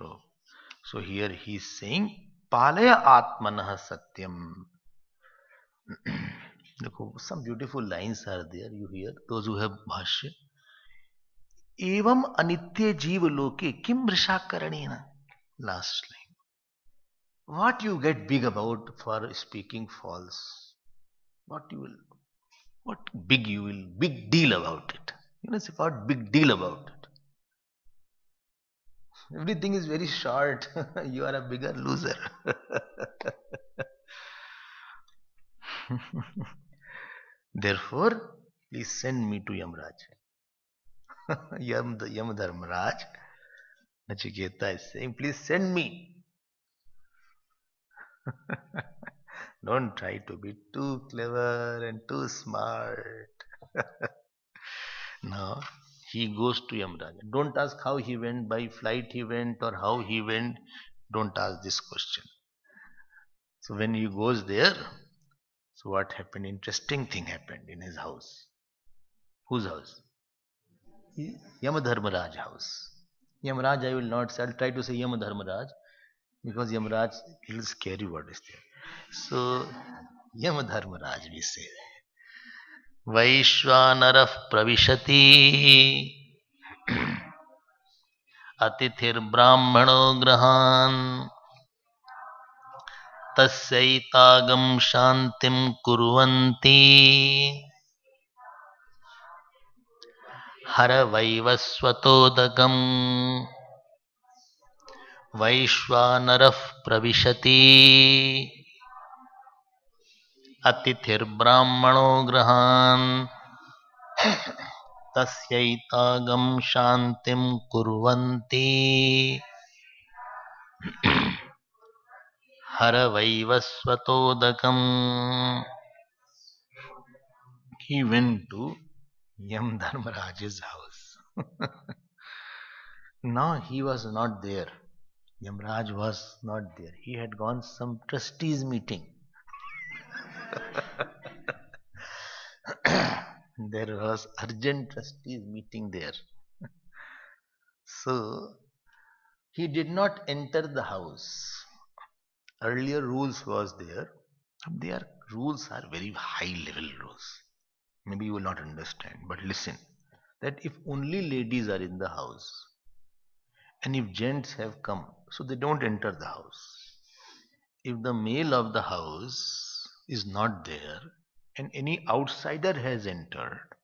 Oh. So here he is saying, Palaya Atmanah Satyam. Some beautiful lines are there. You hear those who have bhashya. Evam anitya jeev loke kim vrisha karanena. Last line. What you get big about for speaking false? What you will, what big you will, big deal about it? You know, it's what big deal about it. Everything is very short. You are a bigger loser. Therefore, please send me to Yamraj. Yam Dharmaraj. Nachiketa is saying, please send me. Don't try to be too clever and too smart. No, he goes to Yamraj. Don't ask how he went, by flight he went, or how he went. Don't ask this question. So when he goes there, so what happened? Interesting thing happened in his house. Whose house? Yamadharmaraj house. Yamaraj I will not say. I'll try to say Yamadharmaraj because Yamaraj is a little scary word is there. So Yamadharmaraj we say. Vaishwanarah pravishati अतिथिर्ब्राह्मणो गृहान् तस्यैतागं शान्तिं कुर्वन्ति हरवैवस्वतोदकम् वैश्वानरः प्रविशति अतिथिर्ब्राह्मणो गृहान् तस्यैतागं शान्तिं कुर्वन्ति हरवैवस्वतोदकम्. He went to Yam Dharmaraj's house. No, he was not there. Yamraj was not there. He had gone some trustees meeting. There was urgent trustees meeting there. So he did not enter the house. Earlier rules was there. Their rules are very high level rules. Maybe you will not understand, but listen. That if only ladies are in the house and if gents have come, so they don't enter the house. If the male of the house is not there and any outsider has entered,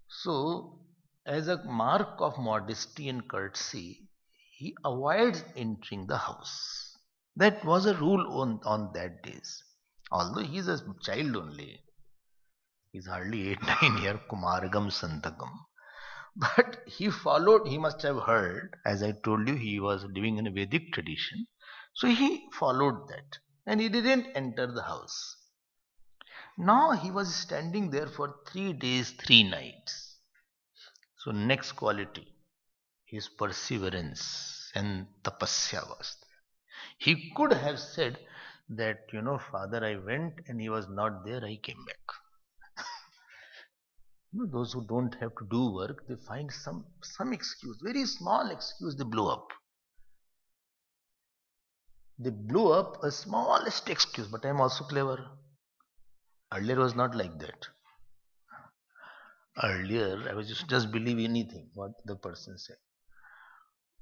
so as a mark of modesty and courtesy, he avoids entering the house. That was a rule on that days. Although he is a child only, he's hardly 8, 9 years, Kumaragam Santakam. But he followed, he must have heard, as I told you, he was living in a Vedic tradition. So he followed that and he didn't enter the house. Now he was standing there for 3 days, 3 nights. So, next quality, his perseverance and tapasya was there. He could have said that, Father, I went and he was not there, I came back. Those who don't have to do work, they find some excuse, very small excuse, they blow up. They blow up a smallest excuse, but I am also clever. Earlier was not like that. Earlier, I was just believe anything what the person said.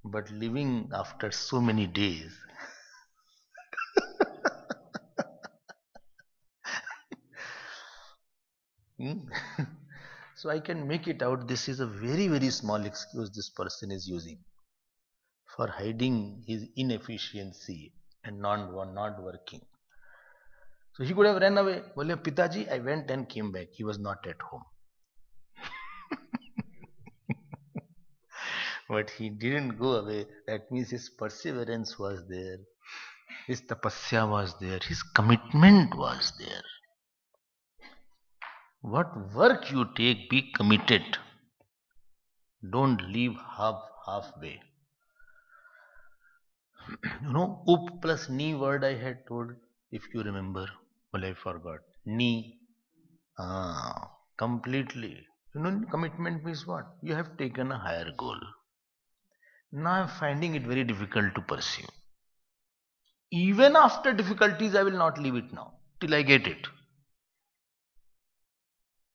But living after so many days, so I can make it out. This is a very, very small excuse this person is using for hiding his inefficiency and not working. So he could have run away. Well, Pitaji, I went and came back. He was not at home. But he didn't go away. That means his perseverance was there. His tapasya was there. His commitment was there. What work you take, be committed. Don't leave halfway. Up plus ni word I had told, if you remember. Well, I forgot. Ni. Completely. Commitment means what? You have taken a higher goal. Now I'm finding it very difficult to pursue. Even after difficulties, I will not leave it now till I get it.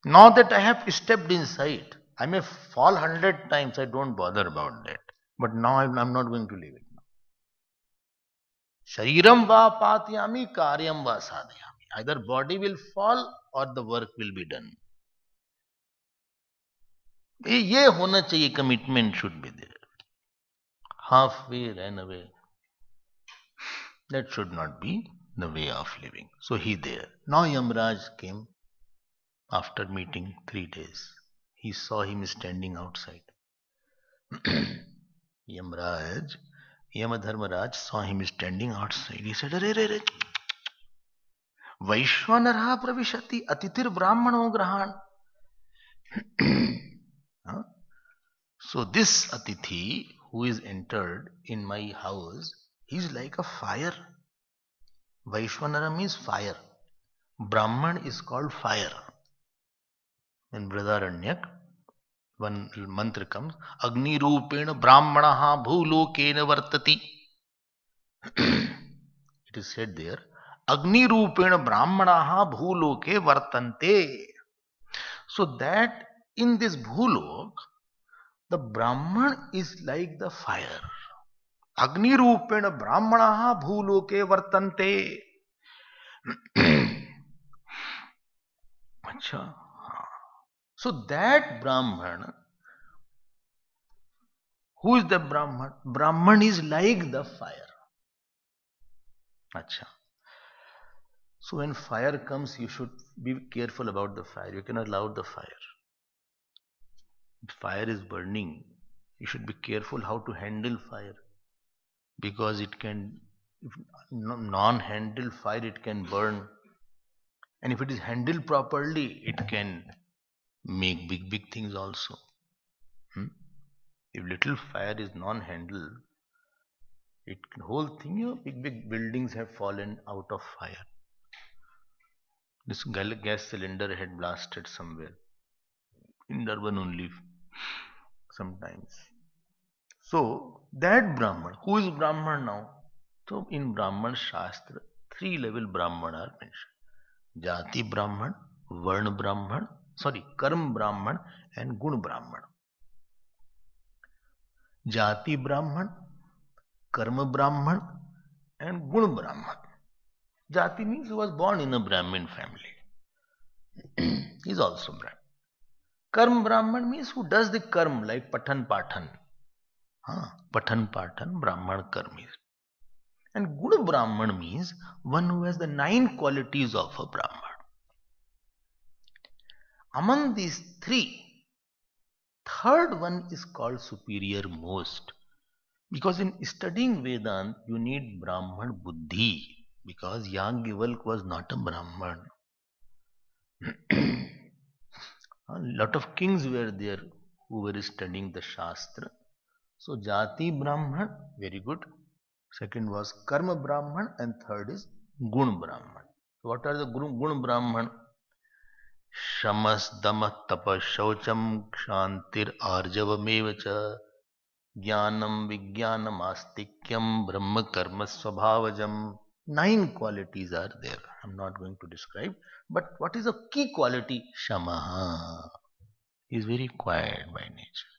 Now that I have stepped inside, I may fall 100 times, I don't bother about that. But now I'm not going to leave it now. Shariram va patyami karyam va sadhyami. Either body will fall or the work will be done. ये होना चाहिए, commitment should be there. Halfway ran away. That should not be the way of living. So he there. Now Yamraj came after meeting 3 days. He saw him standing outside. Yamraj, Yamadharmaraj saw him standing outside. He said, Are, are, Vaishwanara pravishati atitir brahmano grahan. Huh? So this Atithi who is entered in my house, he is like a fire. Vaishwanara means fire. Brahman is called fire. In Brihadaranyak, one mantra comes, Agni Rupena Brahmanaha Bhulokena Vartati. It is said there, Agni Rupena Brahmanaha Bhuloke Vartante. So that in this Bhulok, the Brahman is like the fire. Agni Rupena Brahmanaha Bhuloke Vartante. Achha. So that Brahman, who is the Brahman? Brahman is like the fire. Achha. So when fire comes, you should be careful about the fire. You cannot allow the fire. If fire is burning, you should be careful how to handle fire. Because it can, if non-handled fire, it can burn. And if it is handled properly, it can make big things also. If little fire is non-handled, it whole thing, big buildings have fallen out of fire. This gas cylinder had blasted somewhere in Durban only sometimes. So that Brahman, who is Brahman now? So in Brahman Shastra, 3-level Brahman are mentioned: Jati Brahman, Varna Brahman, Karma Brahman and Gun Brahman. Jati Brahman, Karma Brahman and Gun Brahman. Jati means he was born in a Brahmin family. He is also Brahmin. Karma Brahman means who does the karma, like Pathan Pathan. Pathan Pathan, Brahman Karmi. And Guna Brahman means one who has the 9 qualities of a Brahman. Among these 3, third one is called superior most. Because in studying Vedanta, you need Brahman Buddhi. Because Yagyavalkya was not a Brahman. A lot of kings were there who were studying the Shastra. So Jati Brahman, very good. Second was Karma Brahman and third is Gun Brahman. What are the Gun Brahman? Shamas Damas Tapas Shaucham Kshantir Arjavamevacha Jnanam Vijnanam Astikyam Brahma Karma Swabhavajam. 9 qualities are there. I'm not going to describe. But what is a key quality? Shamaha. He is very quiet by nature.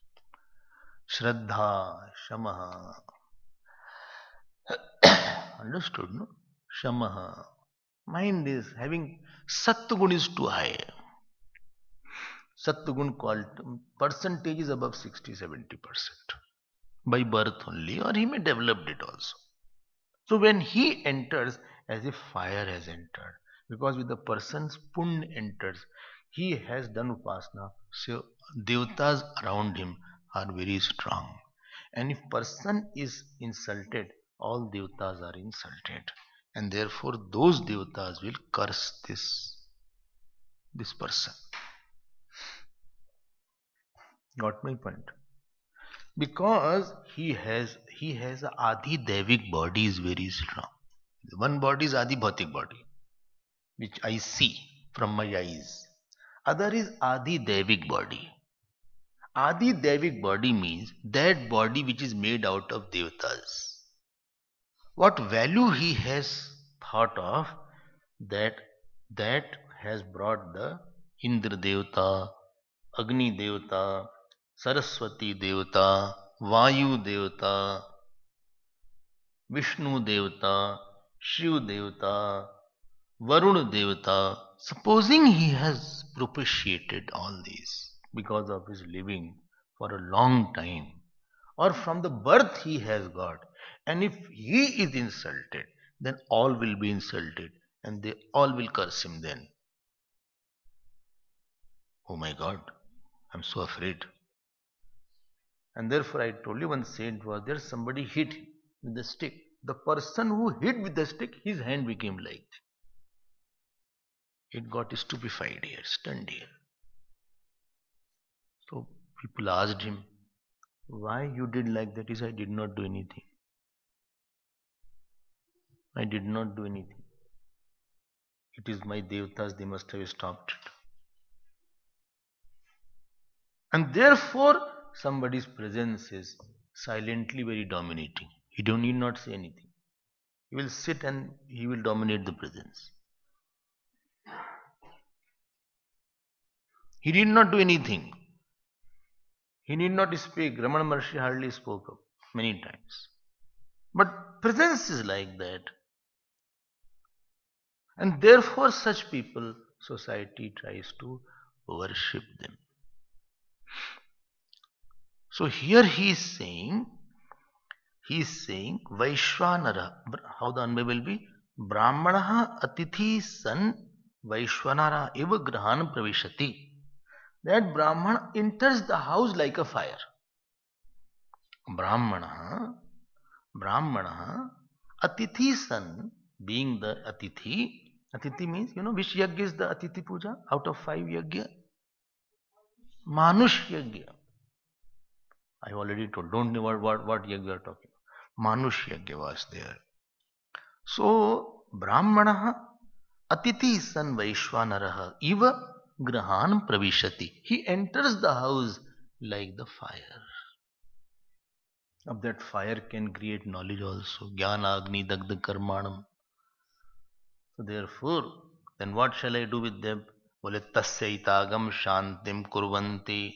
Shraddha, Shamaha. Understood, no? Shamaha. Mind is having Sattvagun is too high. Sattvagun percentage is above 60-70% by birth only, or he may develop it also. So when he enters, as if fire has entered, because with the person's punya enters, he has done upasana, so devatas around him are very strong. And if person is insulted, all devatas are insulted. And therefore those devatas will curse this person. Got my point? Because he has a Adi Devik body is very strong. One body is Adi Bhautik body, which I see from my eyes. Other is Adi Devik body. Adi Devik body means that body which is made out of devatas. What value he has thought of, that that has brought the Indra Devata, Agni Devata, Saraswati Devata, Vayu Devata, Vishnu Devata, Shiv Devata, Varun Devata. Supposing he has propitiated all these because of his living for a long time, or from the birth he has got, and if he is insulted, then all will be insulted and they all will curse him then. Oh my God, I'm so afraid. And therefore, I told you one saint was there, somebody hit with the stick. The person who hit with the stick, his hand became like that. It got stupefied here, stunned here. So people asked him, why you did like that? He said, I did not do anything. I did not do anything. It is my devatas, they must have stopped it. And therefore, somebody's presence is silently very dominating. He don't need not say anything. He will sit and he will dominate the presence. He did not do anything. He need not speak. Ramana Maharshi hardly spoke up many times. But presence is like that. And therefore, such people, society tries to worship them. So here he is saying Vaishwanara. How the Anvay will be? Brahmanaha atithi san Vaishwanara eva grahan pravishati. That Brahman enters the house like a fire. Brahmanaha atithi san, being the atithi. Atithi means, which yajna is the atithi puja out of 5 yajna? Manush yajna. I already told, don't know what yajna we are talking. Manush yajna was there. So, Brahmanaha atithi san Vaishwanaraha iva grahan pravishati. He enters the house like the fire. Of that fire can create knowledge also. Jnana agni dagdha karmanam. So therefore, then what shall I do with them? Bole tasya itagam shantim kurvanti.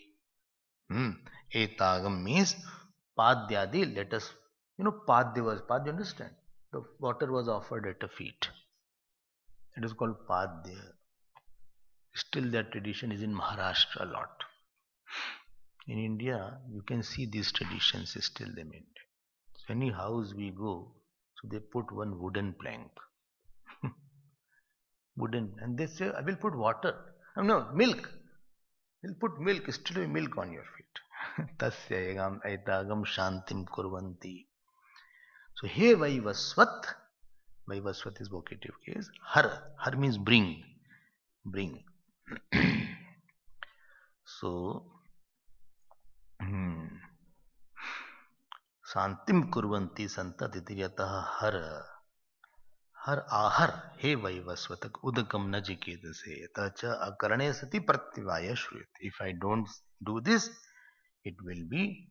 Etagam means padyadi. Let us, padya was, padya, understand? The water was offered at a feet. It is called padya. Still that tradition is in Maharashtra a lot. In India, you can see these traditions still they maintain. So any house we go, so they put one wooden plank. Wooden, and they say, I will put water. No, milk. We'll put milk, still milk on your feet. Tasya egam aitagam shantim kurvanti. So here Vaivasvat. Vaivasvat is vocative case. Har means bring. Bring. So Santim kurvanti santatitiyatah har ahar he vaivasvatak udakam najikedase tacha akarane sati pratyavaya shruyate. If I don't do this, it will be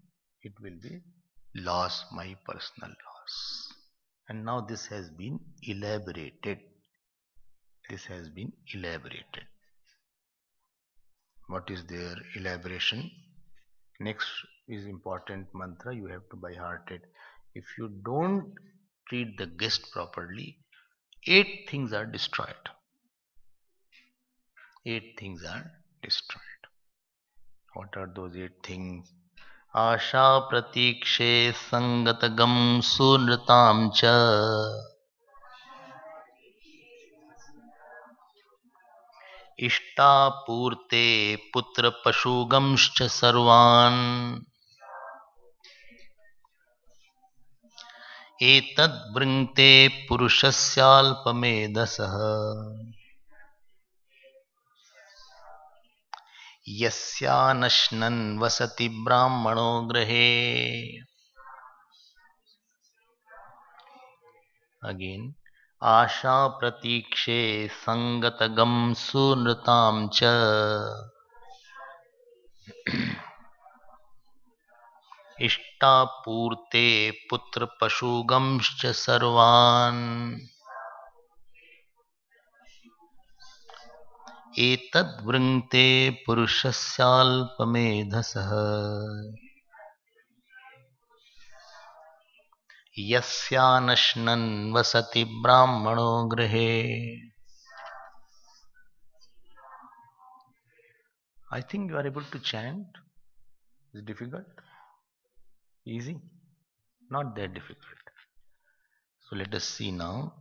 loss, my personal loss. And now this has been elaborated. What is their elaboration? Next is important mantra, you have to by hearted. If you don't treat the guest properly, 8 things are destroyed. 8 things are destroyed. What are those 8 things? Asha pratikshe sangatagam sunratam cha इष्टापूर्ते पुत्र पशुगंश्च सर्वान् एतद् वृङ्क्ते पुरुषस्याल्पमेधसः यस्यानश्नन् वसति ब्राह्मणो गृहे. Again, आशा प्रतीक्षे संगतगम सुनृताम च. इष्टापूर्ते पुत्र पशुगंश्च सर्वान् एतद्वृङ्क्ते पुरुषस्याल्पमेधसः यस्यानश्नन् वसति ब्राह्मणो गृहे. I think you are able to chant. Is it difficult? Easy? Not that difficult. So let us see now.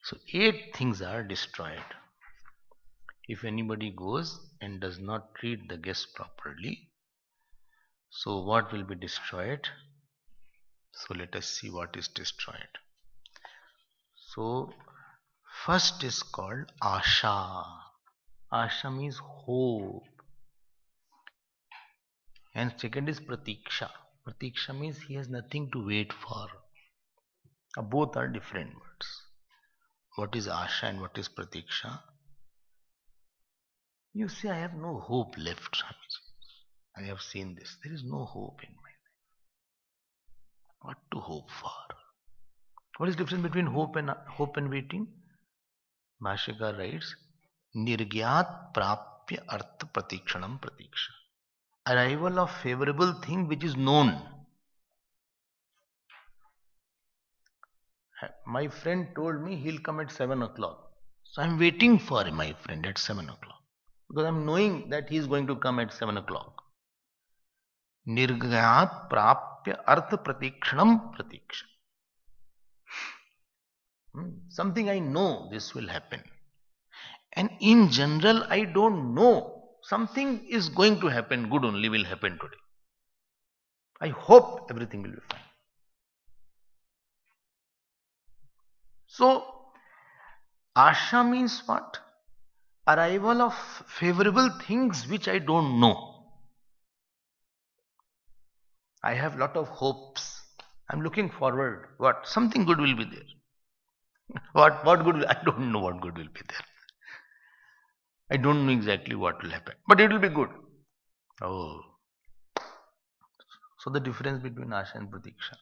So 8 things are destroyed. If anybody goes and does not treat the guest properly, so what will be destroyed? So let us see what is destroyed. So first is called Asha. Asha means hope. And second is Pratiksha. Pratiksha means he has nothing to wait for. Both are different words. What is Asha and what is Pratiksha? You say, I have no hope left, Swamiji. I have seen this. There is no hope in my life. What to hope for? What is the difference between hope and waiting? Bhashikar writes, Nirgyat prapya artha pratikshanam pratiksha. Arrival of favorable thing which is known. My friend told me he'll come at 7 o'clock. So I'm waiting for my friend at 7 o'clock. Because I'm knowing that he's going to come at 7 o'clock. Nirgyat prapya artha pratikshanam pratiksha. Something I know this will happen. And in general, I don't know. Something is going to happen, good only will happen today. I hope everything will be fine. So, Asha means what? Arrival of favorable things which I don't know. I have lot of hopes. I'm looking forward. What? Something good will be there. What good? I don't know what good will be there. I don't know exactly what will happen. But it will be good. Oh. So the difference between Asha and Pratiksha.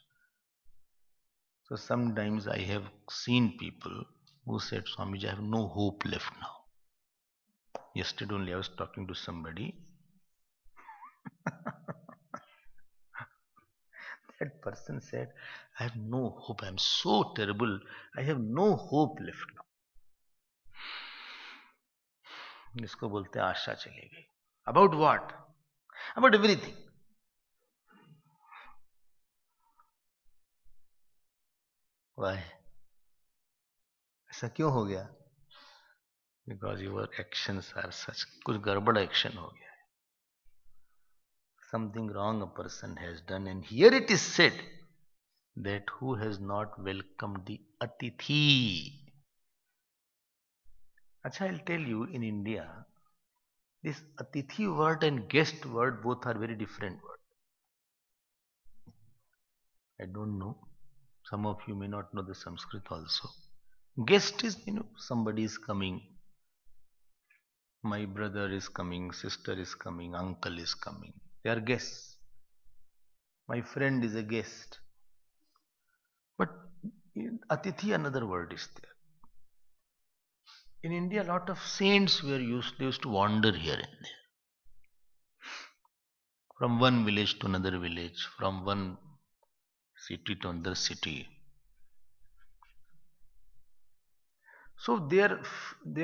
So sometimes I have seen people who said, Swamiji, I have no hope left now. Yesterday only I was talking to somebody. That person said, I have no hope. I am so terrible. I have no hope left now. इसको बोलते हैं आशा चली गई. About what? About everything. Why? ऐसा क्यों हो गया? Because your actions are such. कुछ गड़बड़ action हो गया. Something wrong a person has done, and here it is said that who has not welcomed the Atithi. Achha, I'll tell you, in India, this Atithi word and guest word both are very different words. I don't know. Some of you may not know the Sanskrit also. Guest is, somebody is coming. My brother is coming, sister is coming, uncle is coming. They are guests. My friend is a guest. But Atithi, another word is there. In India, a lot of saints were they used to wander here and there. From one village to another village, from one city to another city. So their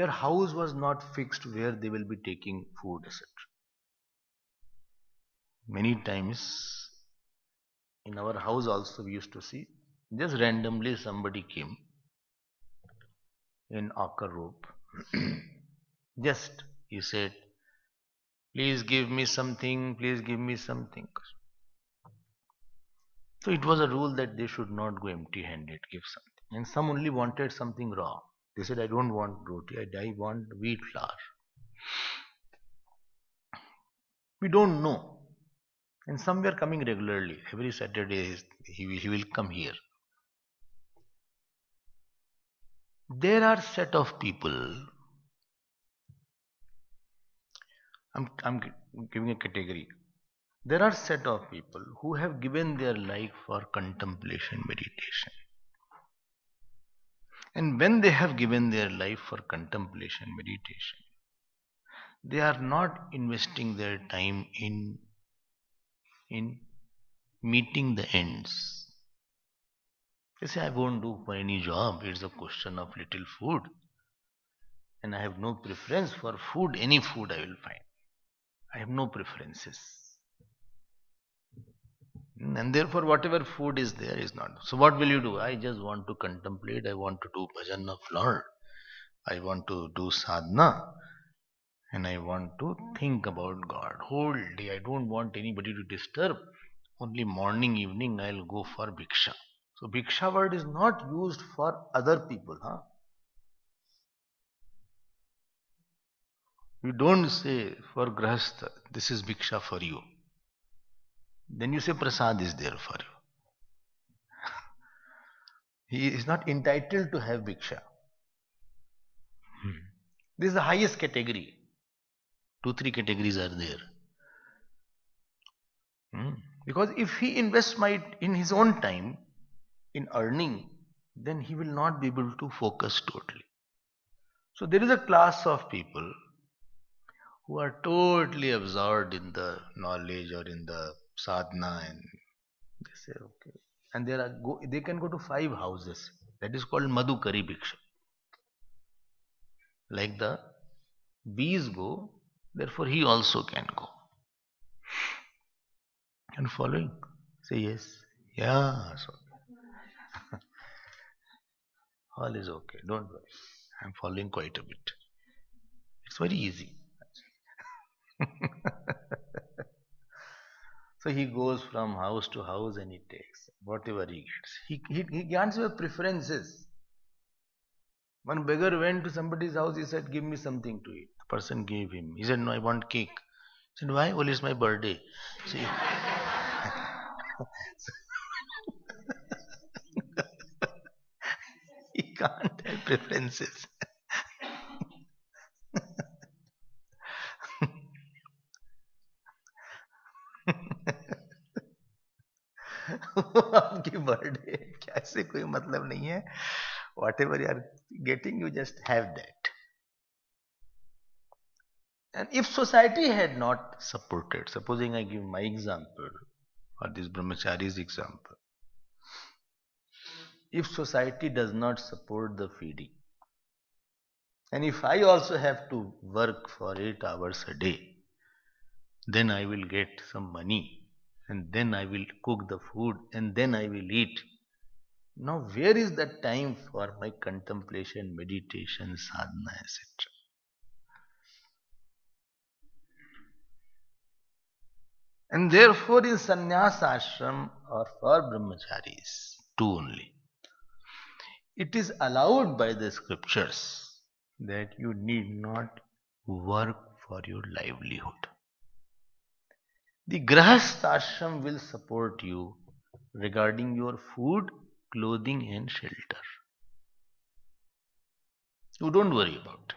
house was not fixed where they will be taking food, etc. Many times in our house also we used to see just randomly somebody came in akar rope. Just he said, please give me something, please give me something. So it was a rule that they should not go empty handed, give something. And some only wanted something raw. They said, I don't want roti, I want wheat flour. We don't know. And some were coming regularly. Every Saturday he will come here. There are set of people. I'm giving a category. There are set of people who have given their life for contemplation meditation. And when they have given their life for contemplation meditation, they are not investing their time in meeting the ends. They say, I won't do for any job. It's a question of little food. And I have no preference for food. Any food I will find. I have no preferences. And therefore, whatever food is there is not. So, what will you do? I just want to contemplate. I want to do bhajan of Lord. I want to do sadhana. And I want to think about God whole day. I don't want anybody to disturb. Only morning, evening, I'll go for bhiksha. So, bhiksha word is not used for other people. Huh? You don't say for grahastha, this is bhiksha for you. Then you say prasad is there for you. He is not entitled to have bhiksha. This is the highest category. 2, 3 categories are there. Because if he invests in his own time in earning, then he will not be able to focus totally. So there is a class of people who are totally absorbed in the knowledge or in the sadhana, and they say, okay. And they can go to 5 houses. That is called Madhukari Bhiksha. Like the bees go, therefore he also can go. And following? Say yes. Yeah, so all is okay. Don't worry. I'm following quite a bit. It's very easy. So he goes from house to house and he takes whatever he gets. He can't have preferences. One beggar went to somebody's house, he said, give me something to eat. The person gave him. He said, no, I want cake. He said, why? Well, it's my birthday. See? He can't have preferences. आपकी birthday क्या से कोई मतलब नहीं है. Whatever you are getting, you just have that. And if society had not supported, supposing I give my example or this brahmachari's example, if society does not support the feeding, and if I also have to work for 8 hours a day, then I will get some money, and then I will cook the food, and then I will eat. Now, where is the time for my contemplation, meditation, sadhana, etc.? And therefore, in sannyas ashram or for brahmacharis, two only, it is allowed by the scriptures that you need not work for your livelihood. The grahastha ashram will support you regarding your food, clothing, and shelter. You don't worry about it.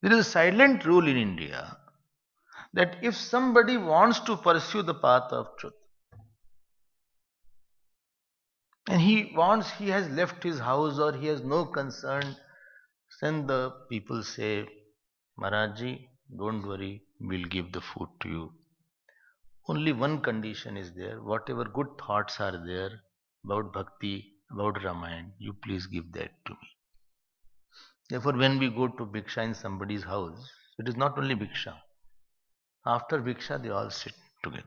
There is a silent rule in India that if somebody wants to pursue the path of truth, and he has left his house or he has no concern, then the people say, Maharajji, don't worry, we'll give the food to you. Only one condition is there, whatever good thoughts are there about bhakti, about Ramayana, you please give that to me. Therefore, when we go to bhiksha in somebody's house, it is not only bhiksha. After bhiksha, they all sit together.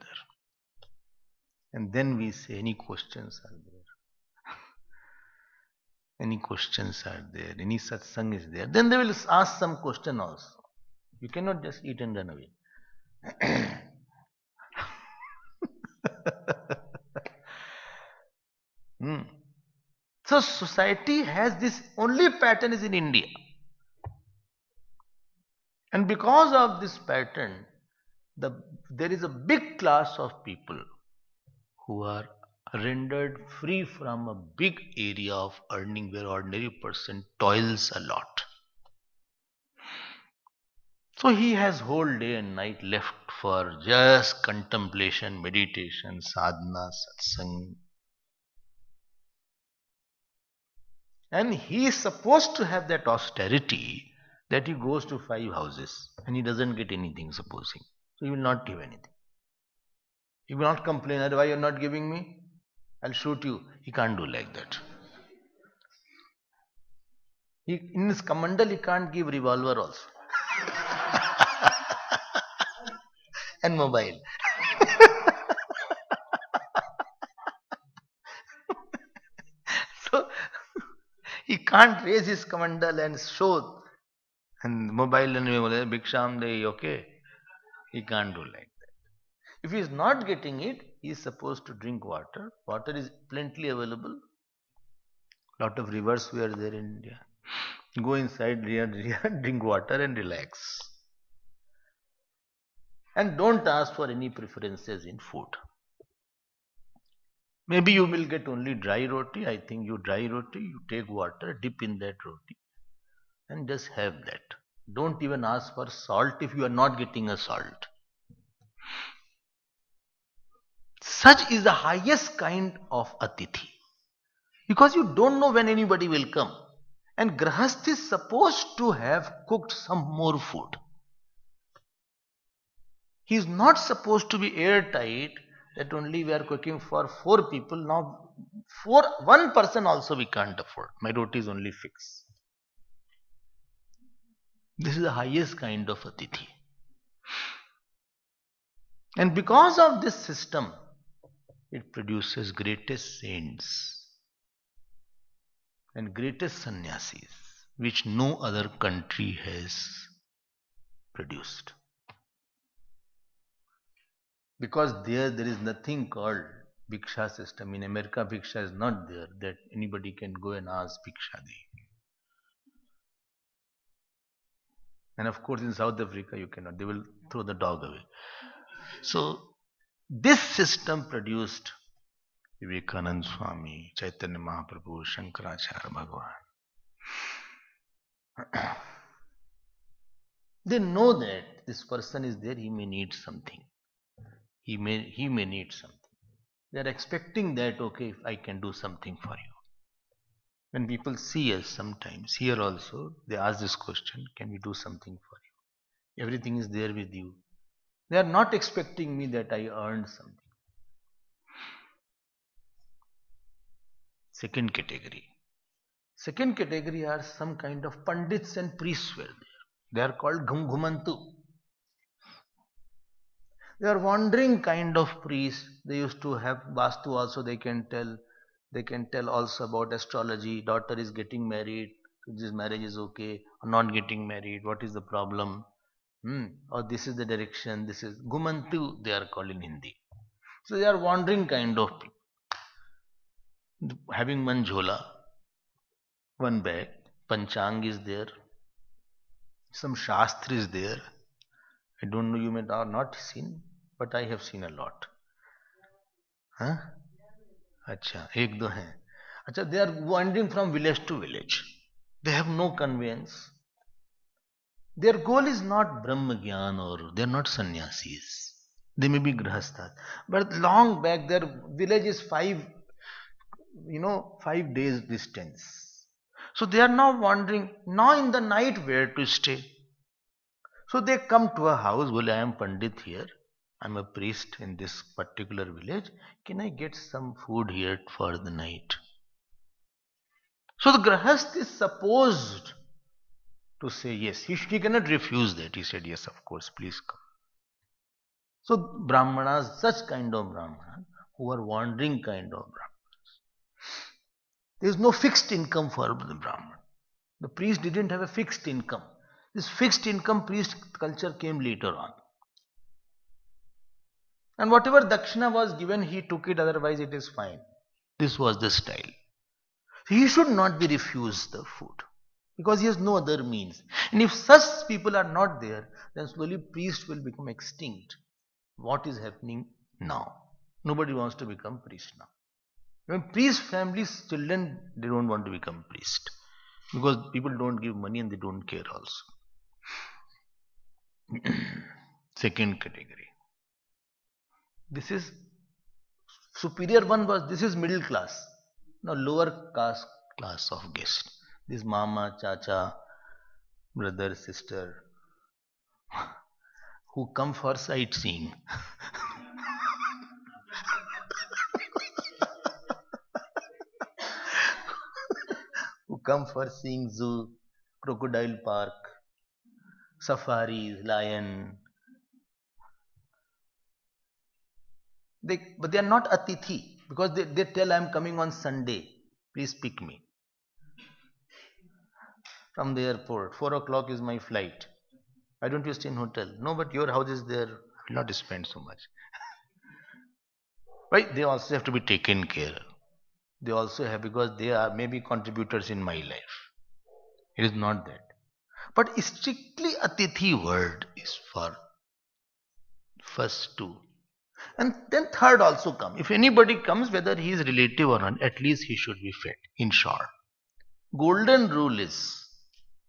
And then we say, any questions are there? Any questions are there? Any satsang is there? Then they will ask some question also. You cannot just eat and run away. So society has this only pattern is in India. And because of this pattern, there is a big class of people who are rendered free from a big area of earning where ordinary person toils a lot. So he has whole day and night left for just contemplation, meditation, sadhana, satsang. And he is supposed to have that austerity that he goes to 5 houses and he doesn't get anything, supposing. So he will not give anything. He will not complain that why you are not giving me? I'll shoot you. He can't do like that. In his Kamandal, he can't give revolver also. And mobile. So he can't raise his Kamandal and show and mobile and Bhiksham Dei, okay? He can't do like that. If he is not getting it, he is supposed to drink water. Water is plenty available. Lot of rivers were there in India. Go inside, drink water and relax. And don't ask for any preferences in food. Maybe you will get only dry roti. I think you dry roti, you take water, dip in that roti and just have that. Don't even ask for salt if you are not getting a salt. Such is the highest kind of atithi. Because you don't know when anybody will come. And Grahasth is supposed to have cooked some more food. He is not supposed to be airtight that only we are cooking for 4 people. Now, for 1 person also we can't afford. My roti is only fixed. This is the highest kind of atithi. And because of this system, it produces greatest saints and greatest sannyasis, which no other country has produced. Because there is nothing called Bhiksha system. In America, Bhiksha is not there, that anybody can go and ask Bhiksha Dei. And of course, in South Africa, you cannot. They will throw the dog away. So, this system produced Vivekanand Swami, Chaitanya Mahaprabhu, Shankaracharya Bhagavan. They know that this person is there, he may need something. He may need something. They are expecting that, okay, if I can do something for you. When people see us sometimes, here also, they ask this question, can we do something for you? Everything is there with you. They are not expecting me that I earned something. Second category. Second category are some kind of pandits and priests were there. They are called Ghumantu. They are wandering kind of priests. They used to have Vastu also, they can tell. They can tell also about astrology. Daughter is getting married. This marriage is okay. Or not getting married. What is the problem? Or this is the direction. This is Gumantu, they are called in Hindi. So they are wandering kind of people. Having one jhola, one bag. Panchang is there. Some Shastra is there. I don't know, you may not seen, but I have seen a lot. Huh? Acha, ek do hai. Acha, they are wandering from village to village. They have no conveyance. Their goal is not Brahma Gyan or they are not sannyasis. They may be grahasthas. But long back, their village is 5 days distance. So they are now wandering, now in the night where to stay. So they come to a house, well, I am Pandit here. I am a priest in this particular village. Can I get some food here for the night? So the grahasth is supposed to say yes. He cannot refuse that. He said, yes, of course, please come. So Brahmanas, such kind of Brahmanas, who are wandering kind of Brahmanas, there is no fixed income for the Brahman. The priest didn't have a fixed income. This fixed income priest culture came later on. And whatever dakshina was given, he took it, otherwise it is fine. This was the style. He should not be refused the food, because he has no other means. And if such people are not there, then slowly priest will become extinct. What is happening now? Nobody wants to become priest now. When priest families, children, they don't want to become priest, because people don't give money and they don't care also. Second category. This is superior one was, this is middle class. Now lower class of guest. This mama, chacha, brother, sister, who come for sightseeing. Who come for seeing zoo, crocodile park, safaris, lion. But they are not atithi because they tell I'm coming on Sunday. Please pick me from the airport. 4 o'clock is my flight. Why don't you stay in hotel? No, but your house is there. I will not spend so much. Right? They also have to be taken care. They also have, because they are maybe contributors in my life. It is not that. But strictly atithi word is for first two. And then third also come. If anybody comes, whether he is relative or not, at least he should be fed. In short, golden rule is,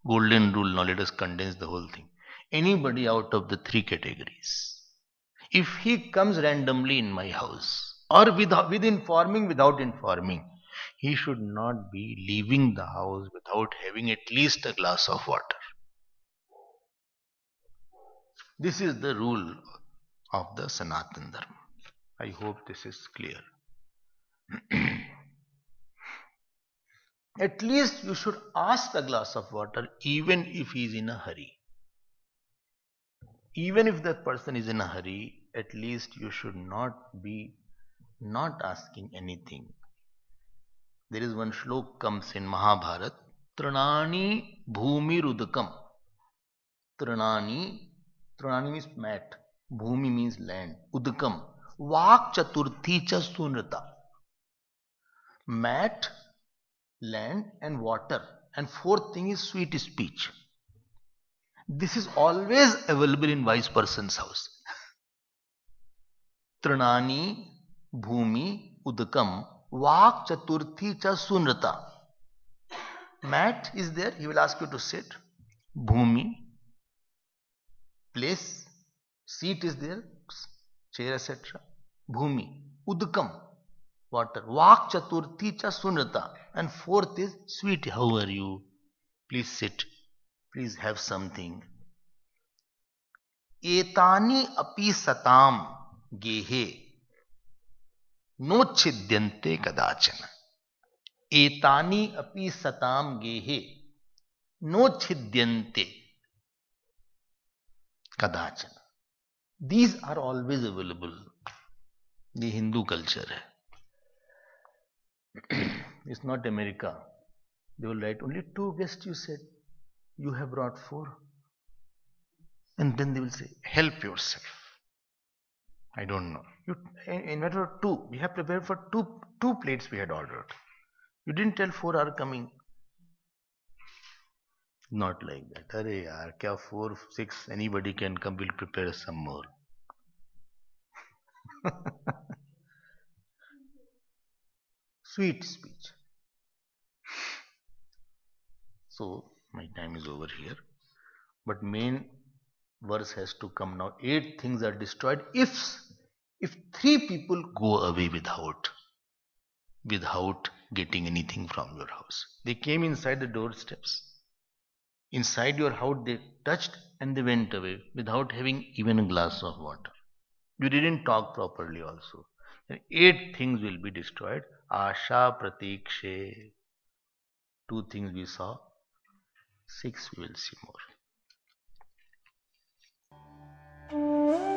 golden rule. Now let us condense the whole thing. Anybody out of the three categories, if he comes randomly in my house or with informing, without informing, he should not be leaving the house without having at least a glass of water. This is the rule of the Sanatan Dharma. I hope this is clear. At least you should ask a glass of water, even if he is in a hurry. Even if that person is in a hurry, at least you should not be not asking anything. There is one shlok comes in Mahabharat, Trinani Bhumi Rudakam. Trinani means mat, Bhumi means land, Udakam, Vak Chaturthi Cha Sunrata. Mat, land and water, and fourth thing is sweet speech. This is always available in wise person's house. Trinani Bhumi Udakam Vak Chaturthi Cha Sunrata. Mat is there, he will ask you to sit. Bhumi, place, seat is there, chair, etc. Bhumi, Udakam, water. Vak Chaturthi Cha Sunrata. And fourth is sweet. How are you? Please sit. Please have something. Etani api satam gehe no chidyante kadachana. Etani api satam gehe no chidyante kadachana. These are always available. The Hindu culture. It's not America. They will write only 2 guests, you said. You have brought 4. And then they will say, help yourself. I don't know. You invited for 2. We have prepared for 2 plates we had ordered. You didn't tell 4 are coming. Not like that. Arey yaar, kya 4, 6, anybody can come, we'll prepare some more. Sweet speech. So, my time is over here. But main verse has to come now. 8 things are destroyed if 3 people go away without getting anything from your house. They came inside the doorsteps. Inside your house they touched and they went away without having even a glass of water. You didn't talk properly also. Then 8 things will be destroyed. Asha Pratikshe. 2 things we saw. 6 we will see more.